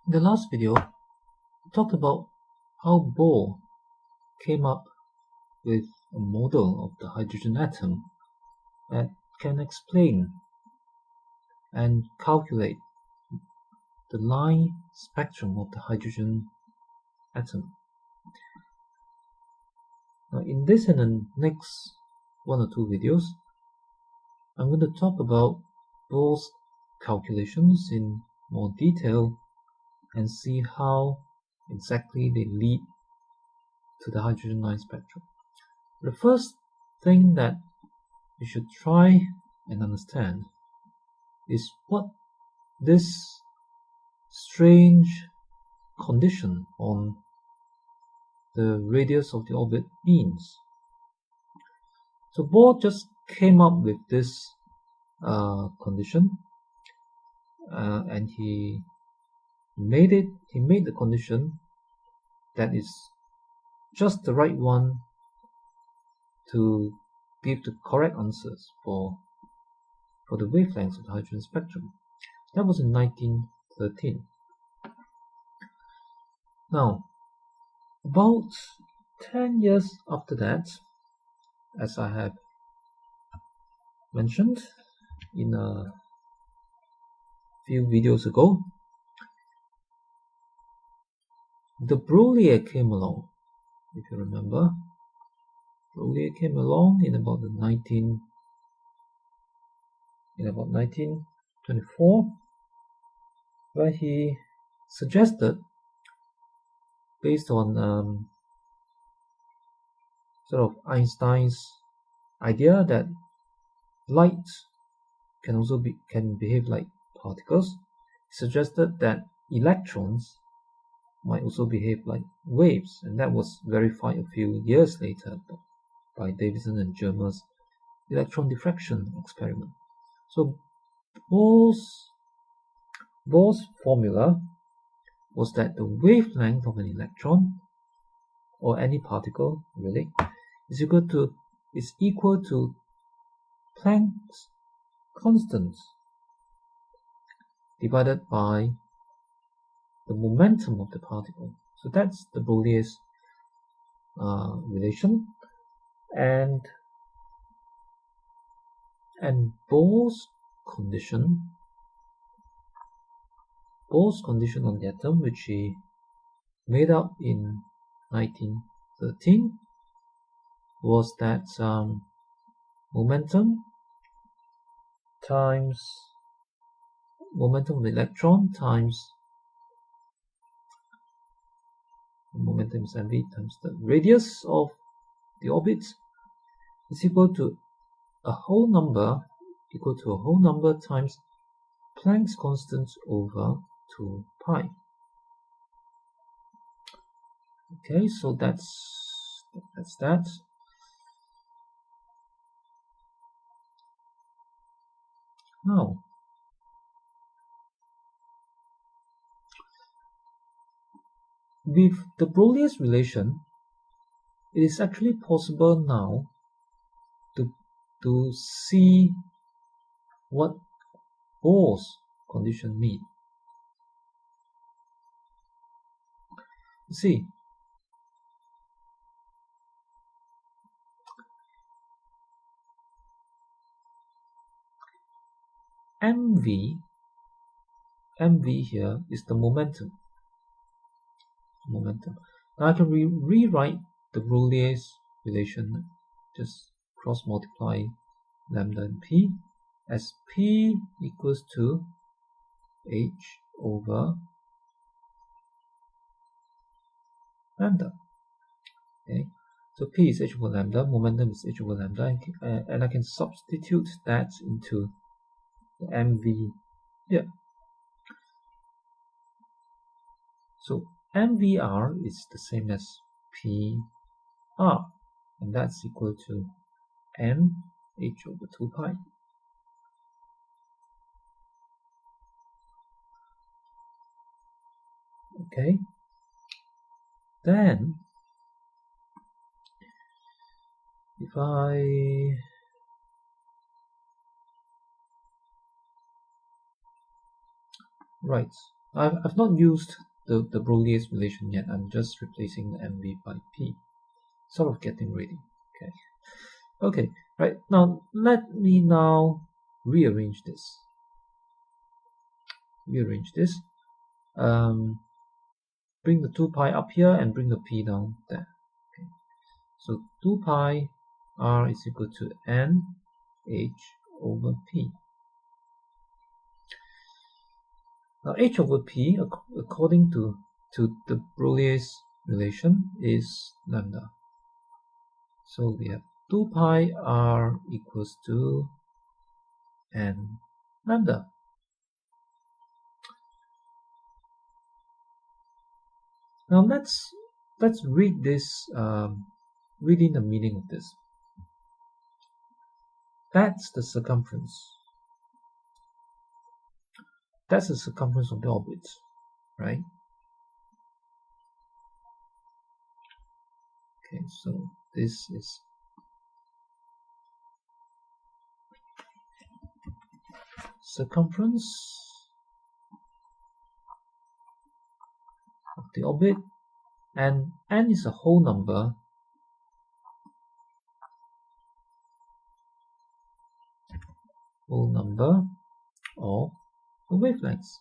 In the last video, we talked about how Bohr came up with a model of the hydrogen atom that can explain and calculate the line spectrum of the hydrogen atom. Now, in this and the next one or two videos, I'm going to talk about Bohr's calculations in more detail and see how exactly they lead to the hydrogen line spectrum. The first thing that you should try and understand is what this strange condition on the radius of the orbit means. So Bohr just came up with this condition, and he made the condition that is just the right one to give the correct answers for the wavelengths of the hydrogen spectrum. That was in 1913. Now, about 10 years after that, as I have mentioned in a few videos ago, the Broglie came along. If you remember, Broglie came along in about 1924, where he suggested, based on sort of Einstein's idea that light can behave like particles, he suggested that electrons might also behave like waves, and that was verified a few years later by Davidson and Germer's electron diffraction experiment. So Bohr's formula was that the wavelength of an electron, or any particle really, is equal to Planck's constant divided by the momentum of the particle. So that's the Broglie's relation, and Bohr's condition on the atom, which he made up in 1913, was that momentum times momentum of the electron times momentum is mv times the radius of the orbit is equal to a whole number times Planck's constant over 2 pi. Okay, so that's that. Now, with the Broglie's relation, it is actually possible now to see what Bohr's condition means. You see, mv here is the momentum. Now I can rewrite the Broglie's relation, just cross multiply lambda and p, as p equals to h over lambda. Okay, so p is h over lambda, momentum is h over lambda, and I can substitute that into the mv here. So mvr is the same as pr, and that's equal to m h over 2 pi. Okay, then if I write I've not used the Broglie's relation yet. I'm just replacing the MV by P. Sort of getting ready. Okay, right. Now let me now rearrange this. Bring the 2 pi up here and bring the P down there. Okay. So 2 pi R is equal to N H over P. Now H over P, according to the Broglie's relation, is lambda. So we have 2 pi R equals to N lambda. Now let's read this, read in the meaning of this. That's the circumference. That's the circumference of the orbit, right? Okay, so this is circumference of the orbit, and N is a whole number of the wavelengths.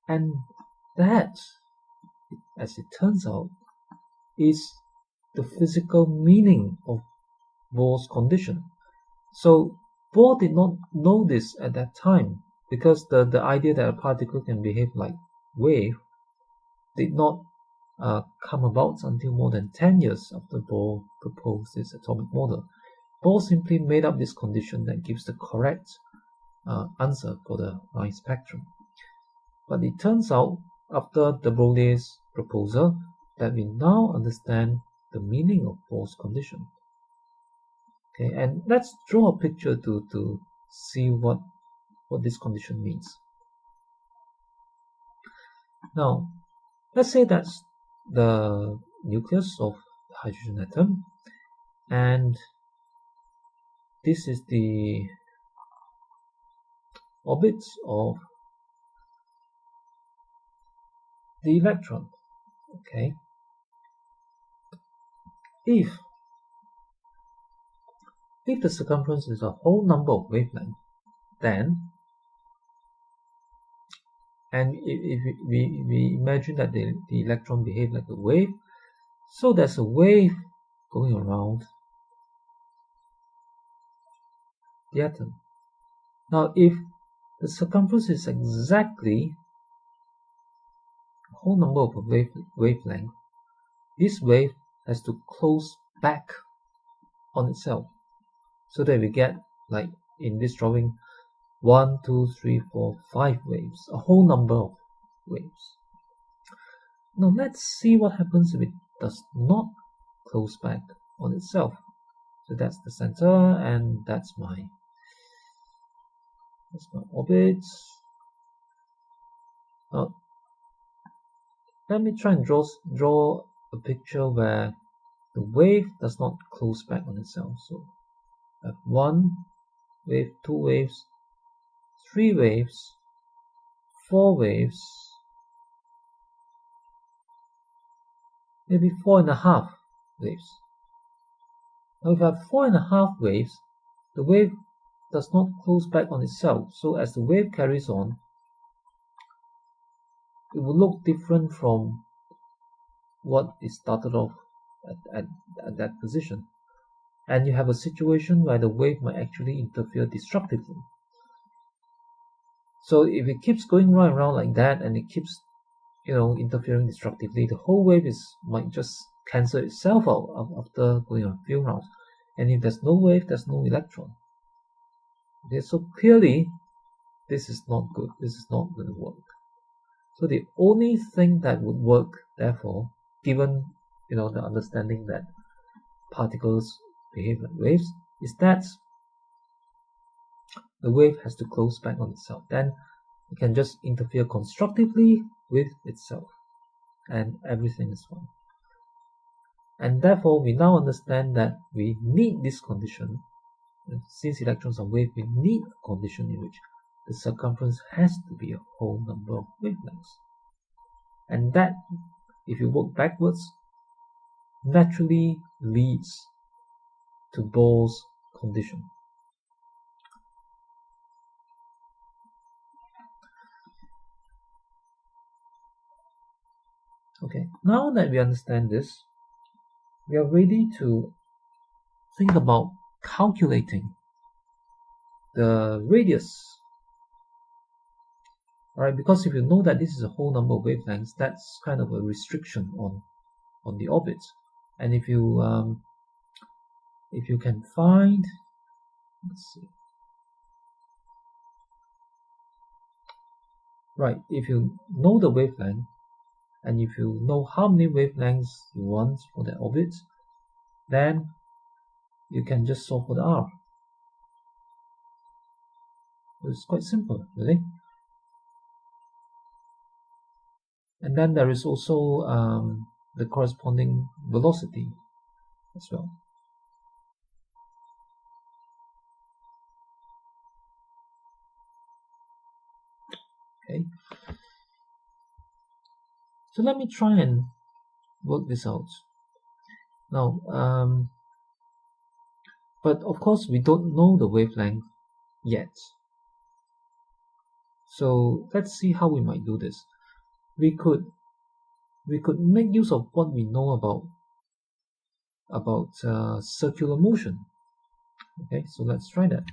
And that, as it turns out, is the physical meaning of Bohr's condition. So Bohr did not know this at that time, because the idea that a particle can behave like wave did not come about until more than 10 years after Bohr proposed his atomic model. Bohr simply made up this condition that gives the correct answer for the line spectrum. But it turns out, after de Broglie's proposal, that we now understand the meaning of Bohr's condition. Okay, and let's draw a picture to see what this condition means. Now, let's say that's the nucleus of the hydrogen atom, and this is the orbit of the electron. Okay, if the circumference is a whole number of wavelengths, then, and if we imagine that the electron behaves like a wave, so there's a wave going around the atom. Now, if the circumference is exactly a whole number of a wavelength, this wave has to close back on itself, so that we get, like in this drawing, 1, 2, 3, 4, 5 waves, a whole number of waves. Now let's see what happens if it does not close back on itself. So that's the center, and that's my orbit. Now let me try and draw a picture where the wave does not close back on itself. So I have 1 wave, 2 waves, 3 waves, 4 waves, maybe 4.5 waves. Now if I have 4.5 waves, the wave does not close back on itself. So as the wave carries on, it will look different from what it started off at that position. And you have a situation where the wave might actually interfere destructively. So if it keeps going right around like that, and it keeps, interfering destructively, the whole wave might just cancel itself out after going a few rounds. And if there's no wave, there's no electron. Okay, so clearly this is not good. This is not going to work. So the only thing that would work, therefore, given the understanding that particles behave like waves, is that the wave has to close back on itself. Then it can just interfere constructively with itself, and everything is fine. And therefore, we now understand that we need this condition. Since electrons are wave, we need a condition in which the circumference has to be a whole number of wavelengths. And that, if you work backwards, naturally leads to Bohr's condition. Okay, now that we understand this, we are ready to think about calculating the radius. Alright, because if you know that this is a whole number of wavelengths, that's kind of a restriction on the orbit. And if you can find, let's see, right, if you know the wavelength, and if you know how many wavelengths you want for that orbit, then you can just solve for the R. It's quite simple, really. And then there is also the corresponding velocity as well. Okay. So let me try and work this out. Now, but of course we don't know the wavelength yet. So let's see how we might do this. We could make use of what we know about circular motion. Okay, so let's try that.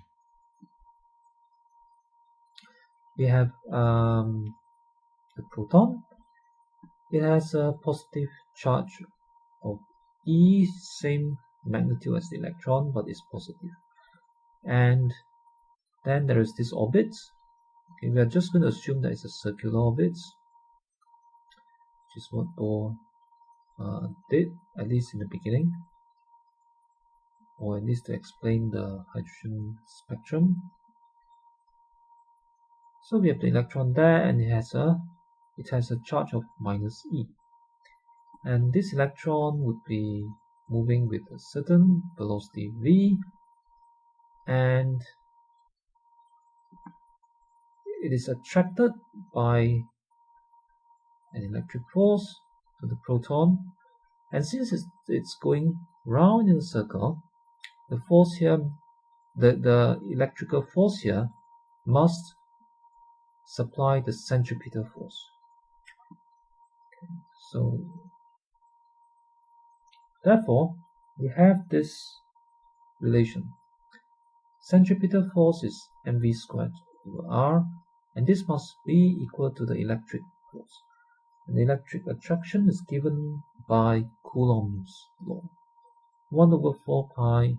We have the proton. It has a positive charge of E, same magnitude as the electron, but it's positive. And then there is this orbit. Okay, we are just going to assume that it's a circular orbit, which is what Bohr did, at least in the beginning, or at least to explain the hydrogen spectrum. So we have the electron there, and it has a charge of -E. And this electron would be moving with a certain velocity v, and it is attracted by an electric force to the proton. And since it's going round in a circle, the force here, the electrical force here, must supply the centripetal force. Okay, so therefore, we have this relation. Centripetal force is mv squared over r, and this must be equal to the electric force. And the electric attraction is given by Coulomb's law. 1 over 4 pi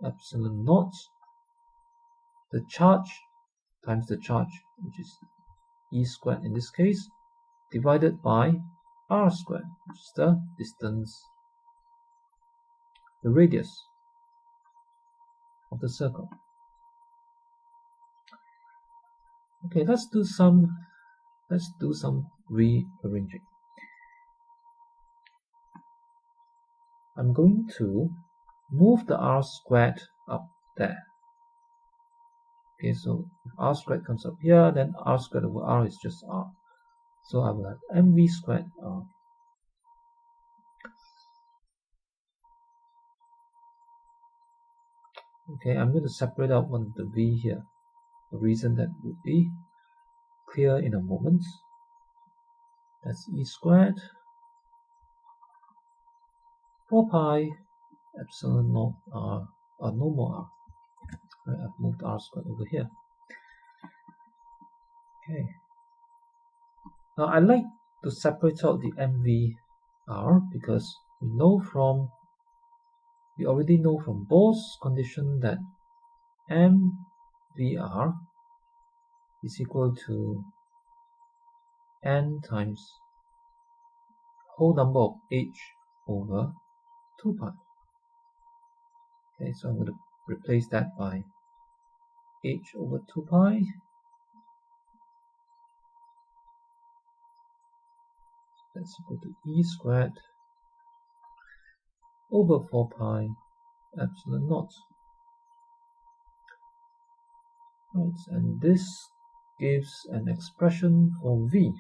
epsilon naught, the charge times the charge, which is E squared in this case, divided by R squared, which is the distance, the radius of the circle. Okay, let's do some rearranging. I'm going to move the R squared up there. Okay, so if R squared comes up here, then R squared over R is just R. So I will have mv squared R. Okay, I'm going to separate out one of the v here. A reason that would be clear in a moment. That's E squared 4 pi epsilon naught R, no more R. Right, I've moved R squared over here. Okay. Now I like to separate out the mvr because we already know from Bohr's condition that mvr is equal to n times whole number of h over 2 pi. Okay, so I'm going to replace that by h over 2 pi. That's equal to E squared over 4 pi epsilon naught. Right, and this gives an expression for V.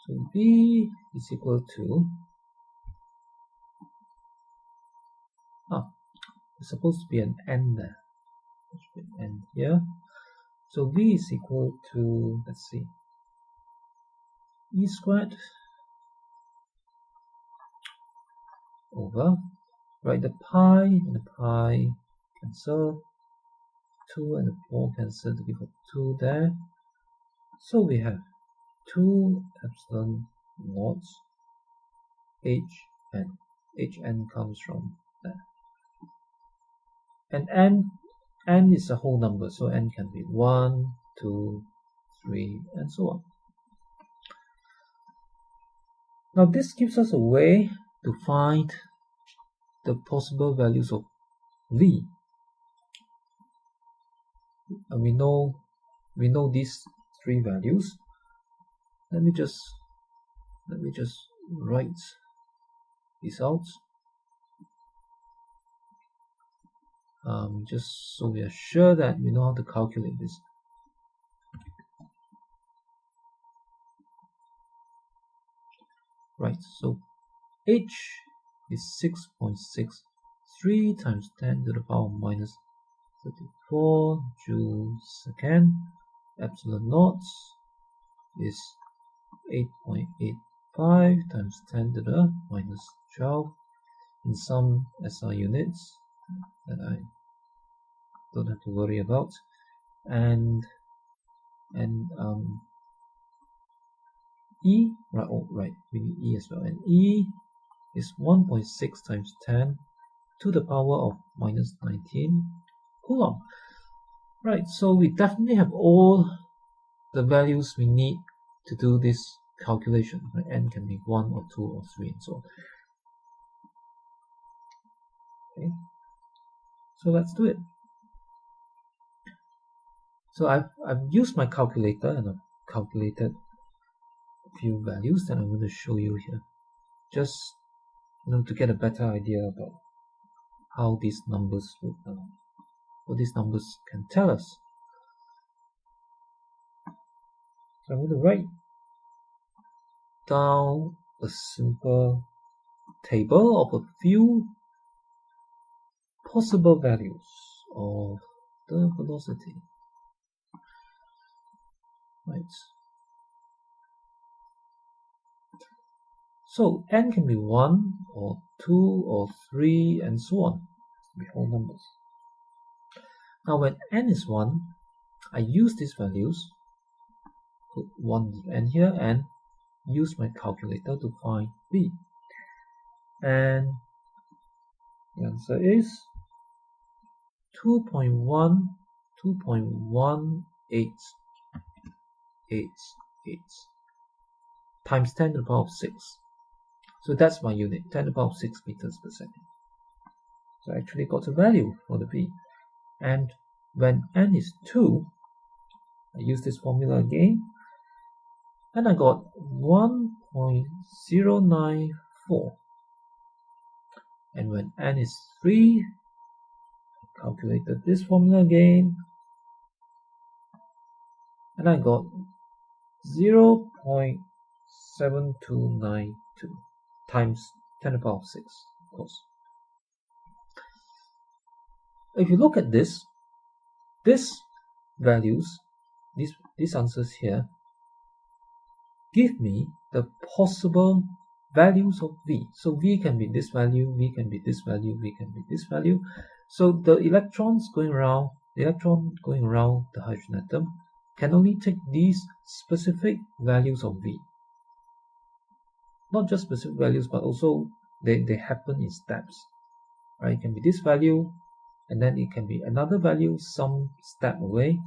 So V is equal to, there's supposed to be an N there. There should be an N here. So V is equal to, let's see, E squared over, right, the pi and the pi cancel, 2 and the 4 cancel to give us 2 there. So we have 2 epsilon naught hn. Hn comes from there. And n is a whole number, so n can be 1, 2, 3, and so on. Now this gives us a way to find the possible values of V. And we know these 3 values. Let me just write this out. Just so we are sure that we know how to calculate this. Right, so H is 6.63 times 10 to the power minus 34 joules second. Epsilon naught is 8.85 times 10 to the minus 12 in some SI units that I don't have to worry about, and E, right, we need E as well, and E is 1.6 times 10 to the power of minus 19 Coulomb. Right, so we definitely have all the values we need to do this calculation. Right? N can be 1 or 2 or 3 and so on. Okay, so let's do it. So I've used my calculator and I've calculated a few values that I'm going to show you here, just to get a better idea about how these numbers would, what these numbers can tell us. So I'm going to write down a simple table of a few possible values of the velocity. Right. So n can be 1 or 2 or 3 and so on. Be whole numbers. Now when n is 1, I use these values, put 1 n here, and use my calculator to find v. And the answer is 2.1888 times 10 to the power of 6. So that's my unit, 10 to the power of 6 meters per second. So I actually got a value for the v. And when n is 2, I use this formula again, and I got 1.094. And when n is 3, I calculated this formula again, and I got 0.7292 times 10 to the power of 6, of course. If you look at this, these values, these answers here, give me the possible values of v. So v can be this value, v can be this value, v can be this value. So the electron going around the hydrogen atom can only take these specific values of v. Not just specific values, but also they happen in steps. Right? It can be this value, and then it can be another value some step away,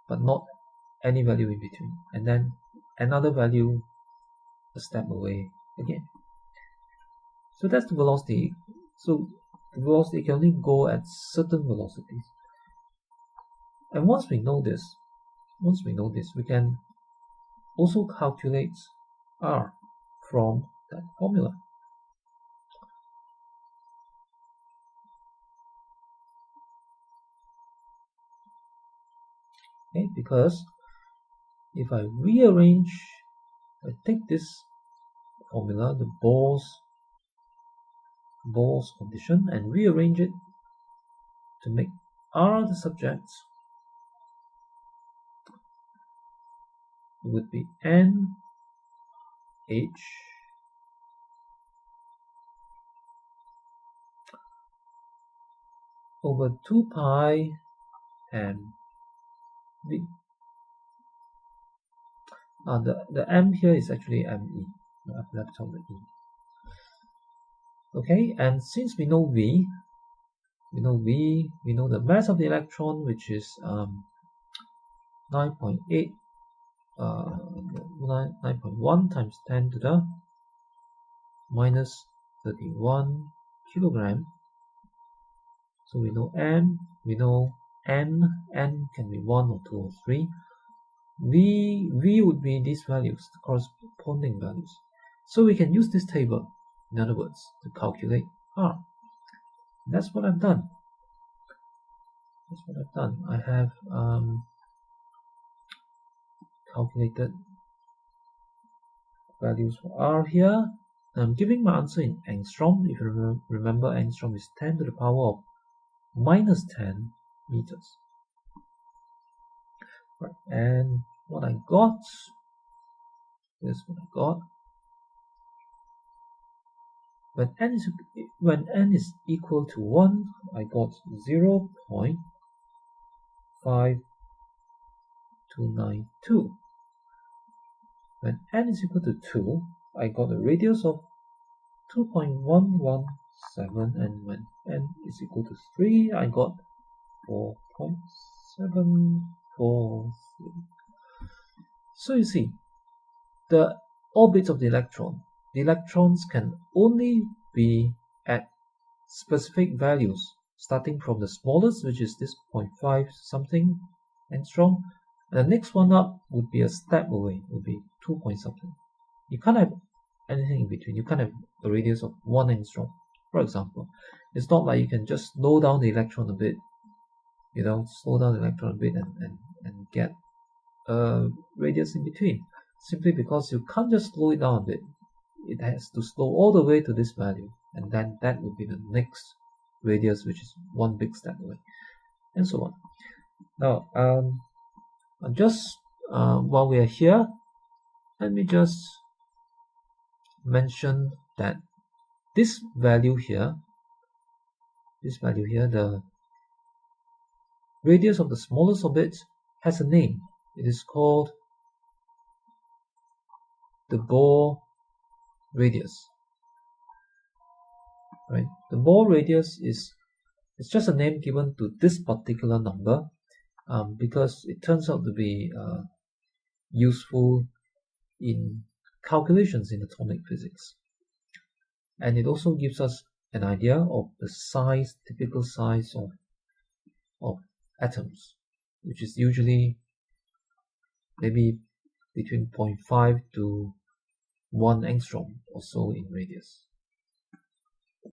but not any value in between, and then another value a step away again. So that's the velocity. So the velocity can only go at certain velocities. And once we know this, we can also calculate r from that formula. Okay, because if I rearrange, I take this formula, the Bohr's condition, and rearrange it to make R the subject, it would be NH over 2 pi m v. The m here is actually me. I've left out the e. Okay, and since we know v, we know the mass of the electron, which is 9.8 9.1 times 10 to the minus 31 kilogram. So we know m, we know n can be 1 or 2 or 3. V would be these values, the corresponding values. So we can use this table, in other words, to calculate R. That's what I've done. I have calculated values for R here. I'm giving my answer in angstrom. If you remember, angstrom is 10 to the power of minus 10 meters. Right, and what I got, here's what I got. When n is equal to 1, I got 0.5292. When n is equal to 2, I got a radius of 2.117, and when n is equal to 3, I got 4.743. So you see, the orbits of the electrons can only be at specific values, starting from the smallest, which is this 0.5 something angstrom, and the next one up would be a step away, would be 2 point something. You can't have anything in between. You can't have a radius of 1 angstrom, for example. It's not like you can just slow down the electron a bit, and get a radius in between, simply because you can't just slow it down a bit. It has to slow all the way to this value, and then that would be the next radius, which is 1 big step away, and so on. Now, just while we are here, let me just mention that this value here, the radius of the smallest orbit, has a name. It is called the Bohr radius. Right? The Bohr radius is just a name given to this particular number, because it turns out to be useful in calculations in atomic physics, and it also gives us an idea of the typical size of atoms, which is usually maybe between 0.5 to 1 angstrom or so in radius.